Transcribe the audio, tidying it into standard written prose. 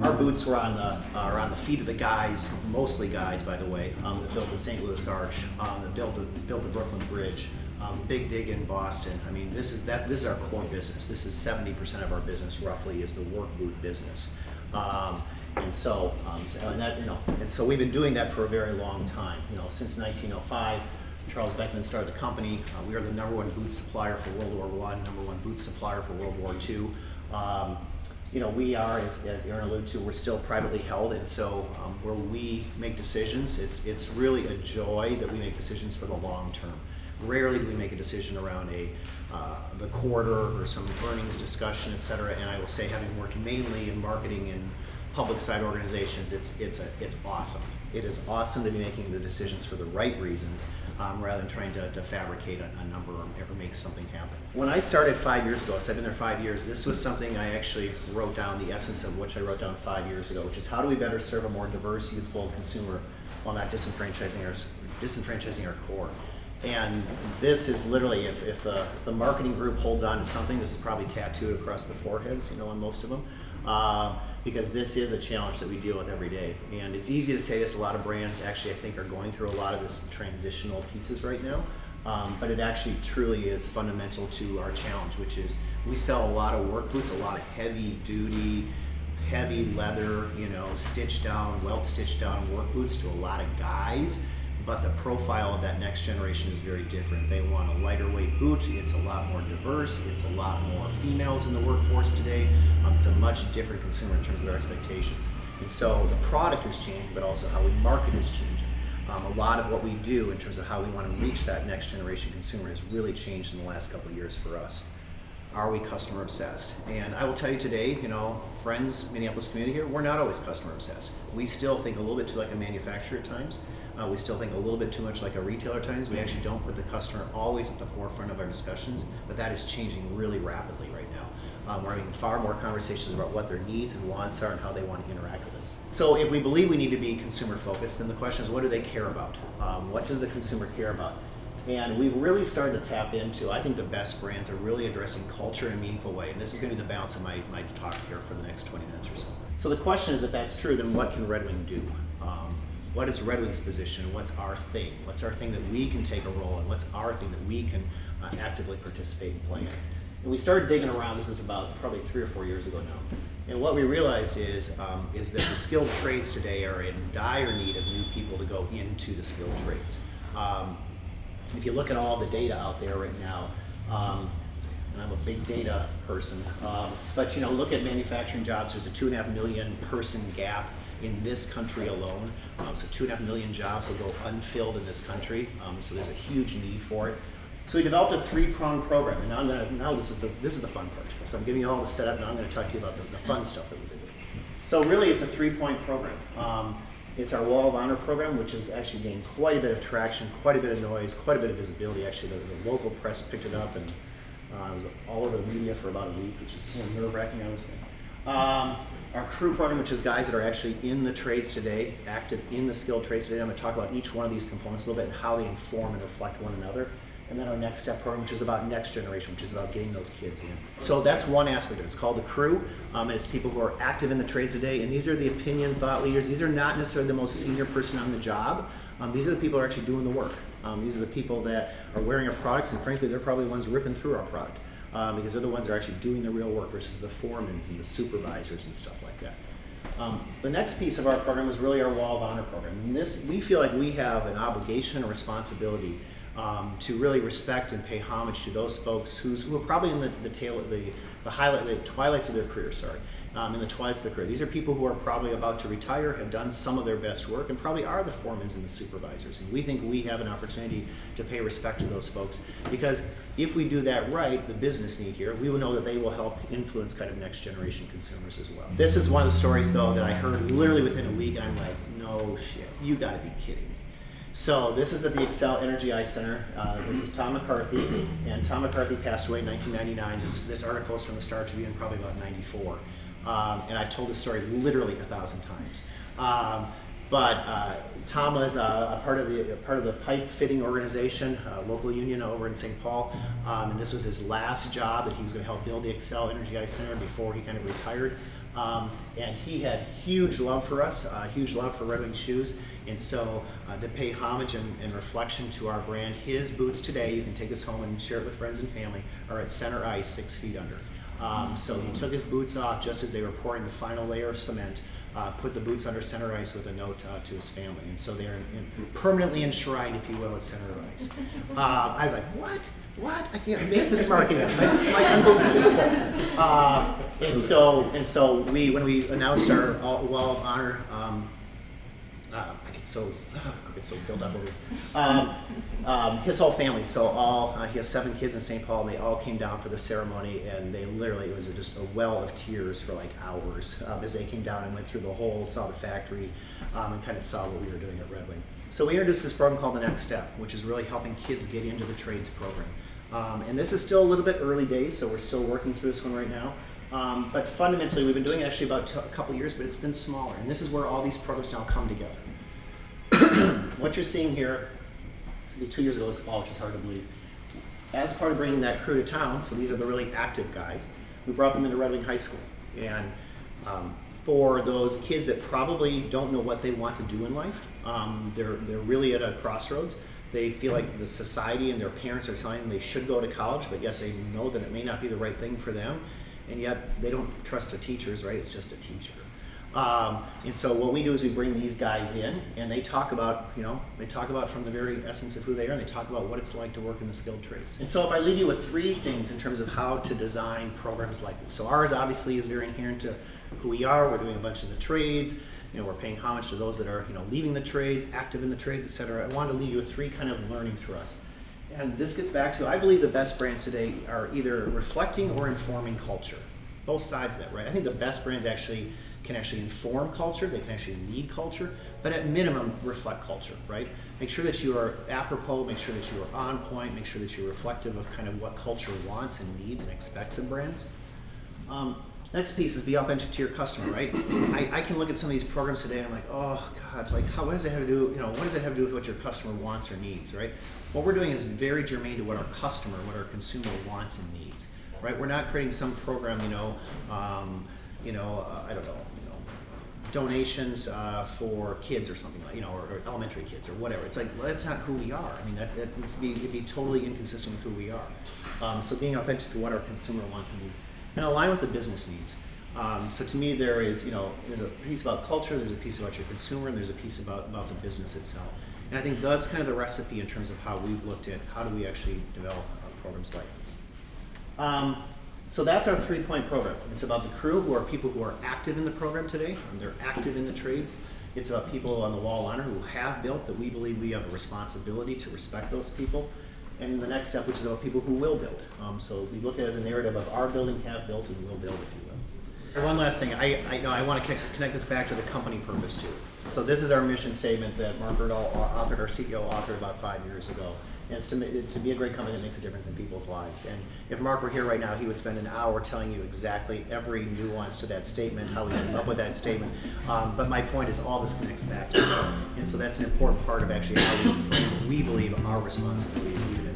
Our boots were on the feet of the guys, mostly guys, by the way, that built the St. Louis Arch, that built the Brooklyn Bridge, Big Dig in Boston. I mean, this is our core business. This is 70% of our business, roughly, is the work boot business, and so we've been doing that for a very long time. Since 1905. Charles Beckman started the company. We are the #1 boot supplier for World War I, #1 boot supplier for World War II. We are, as Aaron alluded to, we're still privately held, and so where we make decisions, it's really a joy that we make decisions for the long term. Rarely do we make a decision around the quarter or some earnings discussion, et cetera. And I will say, having worked mainly in marketing and public side organizations, it's awesome. It is awesome to be making the decisions for the right reasons, rather than trying to fabricate a number or ever make something happen. When I started 5 years ago, so I've been there 5 years, this was something I actually wrote down, the essence of which I wrote down 5 years ago, which is how do we better serve a more diverse, youthful consumer while not disenfranchising our core. And this is literally, if the marketing group holds on to something, this is probably tattooed across the foreheads, on most of them. Because this is a challenge that we deal with every day. And it's easy to say this, a lot of brands actually, I think, are going through a lot of this transitional pieces right now. But it actually truly is fundamental to our challenge, which is we sell a lot of work boots, a lot of heavy duty, heavy leather, stitched down, welt stitched down work boots to a lot of guys. But the profile of that next generation is very different. They want a lighter weight boot. It's a lot more diverse. It's a lot more females in the workforce today. It's a much different consumer in terms of their expectations. And so the product is changing, but also how we market is changing. A lot of what we do in terms of how we want to reach that next generation consumer has really changed in the last couple of years for us. Are we customer obsessed? And I will tell you today, friends, Minneapolis community here, we're not always customer obsessed. We still think a little bit too like a manufacturer at times. We still think a little bit too much like a retailer at times. We actually don't put the customer always at the forefront of our discussions, but that is changing really rapidly right now. We're having far more conversations about what their needs and wants are and how they want to interact with us. So if we believe we need to be consumer focused, then the question is, what do they care about? What does the consumer care about? And we've really started to tap into, I think the best brands are really addressing culture in a meaningful way. And this is going to be the balance of my talk here for the next 20 minutes or so. So the question is, if that's true, then what can Red Wing do? What is Red Wing's position? What's our thing? What's our thing that we can take a role in? What's our thing that we can actively participate and play in? And we started digging around, this is about probably 3 or 4 years ago now. And what we realized is that the skilled trades today are in dire need of new people to go into the skilled trades. If you look at all the data out there right now, and I'm a big data person, but look at manufacturing jobs. There's a 2.5 million person gap in this country alone. So 2.5 million jobs will go unfilled in this country. So there's a huge need for it. So we developed a 3-pronged program, and now this is the fun part. So I'm giving you all the setup, and I'm going to talk to you about the fun stuff that we've been doing. So really, it's a 3-point program. It's our Wall of Honor program, which has actually gained quite a bit of traction, quite a bit of noise, quite a bit of visibility. Actually, the local press picked it up, and it was all over the media for about a week, which is kind of nerve-wracking, I would say. Our crew program, which is guys that are actually in the trades today, active in the skilled trades today. I'm going to talk about each one of these components a little bit and how they inform and reflect one another. And then our next step program, which is about next generation, which is about getting those kids in. So that's one aspect of it. It's called the crew, and it's people who are active in the trades today. And these are the opinion thought leaders. These are not necessarily the most senior person on the job. These are the people who are actually doing the work. These are the people that are wearing our products, and frankly, they're probably the ones ripping through our product. Because they're the ones that are actually doing the real work versus the foremans and the supervisors and stuff like that. The next piece of our program is really our Wall of Honor program. And this, we feel like we have an obligation and a responsibility to really respect and pay homage to those folks who are probably in the twilights of their career, in the twilights of their career. These are people who are probably about to retire, have done some of their best work, and probably are the foremans and the supervisors. And we think we have an opportunity to pay respect to those folks, because if we do that right, the business need here, we will know that they will help influence kind of next generation consumers as well. This is one of the stories, though, that I heard literally within a week, and I'm like, no shit, you gotta be kidding me. So this is at the Excel Energy Eye Center. This is Tom McCarthy, and Tom McCarthy passed away in 1999. This article is from the Star Tribune, probably about 94. And I've told this story literally 1,000 times. But Tom was a part of the pipe fitting organization, local union over in St. Paul, and this was his last job that he was going to help build the Excel Energy Ice Center before he kind of retired. And he had huge love for us, huge love for Red Wing shoes, and so to pay homage and reflection to our brand, his boots today, you can take this home and share it with friends and family, are at center ice 6 feet under. So he took his boots off just as they were pouring the final layer of cement, put the boots under center ice with a note to his family. And so they're permanently enshrined, if you will, at center ice. I was like, what? I can't make this marketing. I just like unbelievable. And so when we announced our Wall of Honor, I get so built up over this. His whole family, he has 7 kids in St. Paul, and they all came down for the ceremony, and it was just a well of tears for like hours as they came down and went through saw the factory, and kind of saw what we were doing at Red Wing. So we introduced this program called The Next Step, which is really helping kids get into the trades program. And this is still a little bit early days, so we're still working through this one right now. But fundamentally, we've been doing it actually about a couple years, but it's been smaller. And this is where all these programs now come together. What you're seeing here, this will be 2 years ago this fall, which is hard to believe. As part of bringing that crew to town, so these are the really active guys, we brought them into Red Wing High School. And for those kids that probably don't know what they want to do in life, they're really at a crossroads. They feel like the society and their parents are telling them they should go to college, but yet they know that it may not be the right thing for them, and yet they don't trust their teachers, right? It's just a teacher. And so what we do is we bring these guys in, and they talk about from the very essence of who they are, and they talk about what it's like to work in the skilled trades. And so if I leave you with 3 things in terms of how to design programs like this. So ours obviously is very inherent to who we are. We're doing a bunch of the trades. We're paying homage to those that are, leaving the trades, active in the trades, et cetera. I wanted to leave you with 3 kind of learnings for us. And this gets back to, I believe the best brands today are either reflecting or informing culture. Both sides of that, right? I think the best brands can actually inform culture, they can actually lead culture, but at minimum reflect culture, right? Make sure that you are apropos, make sure that you are on point, make sure that you're reflective of kind of what culture wants and needs and expects in brands. Next piece is be authentic to your customer, right? I can look at some of these programs today and I'm like, oh God, what does it have to do, what does it have to do with what your customer wants or needs, right? What we're doing is very germane to what our customer, what our consumer wants and needs, right? We're not creating some program, I don't know, donations for kids or something like, or elementary kids or whatever. It's like, well, that's not who we are. I mean, it'd be totally inconsistent with who we are. So being authentic to what our consumer wants and needs, and align with the business needs. So to me, there's a piece about culture, there's a piece about your consumer, and there's a piece about the business itself. And I think that's kind of the recipe in terms of how we've looked at how do we actually develop programs like this. So that's our 3-point program. It's about the crew, who are people who are active in the program today, and they're active in the trades. It's about people on the Wall of Honor who have built, that we believe we have a responsibility to respect those people. And the next step, which is about people who will build. So we look at it as a narrative of our building, have built, and will build, if you will. And one last thing, I want to connect this back to the company purpose too. So this is our mission statement that Mark Erdahl authored, our CEO authored about 5 years ago. And it's to be a great company that makes a difference in people's lives. And if Mark were here right now, he would spend an hour telling you exactly every nuance to that statement, how we came up with that statement. But my point is all this connects back to that. And so that's an important part of actually how we believe our responsibilities even in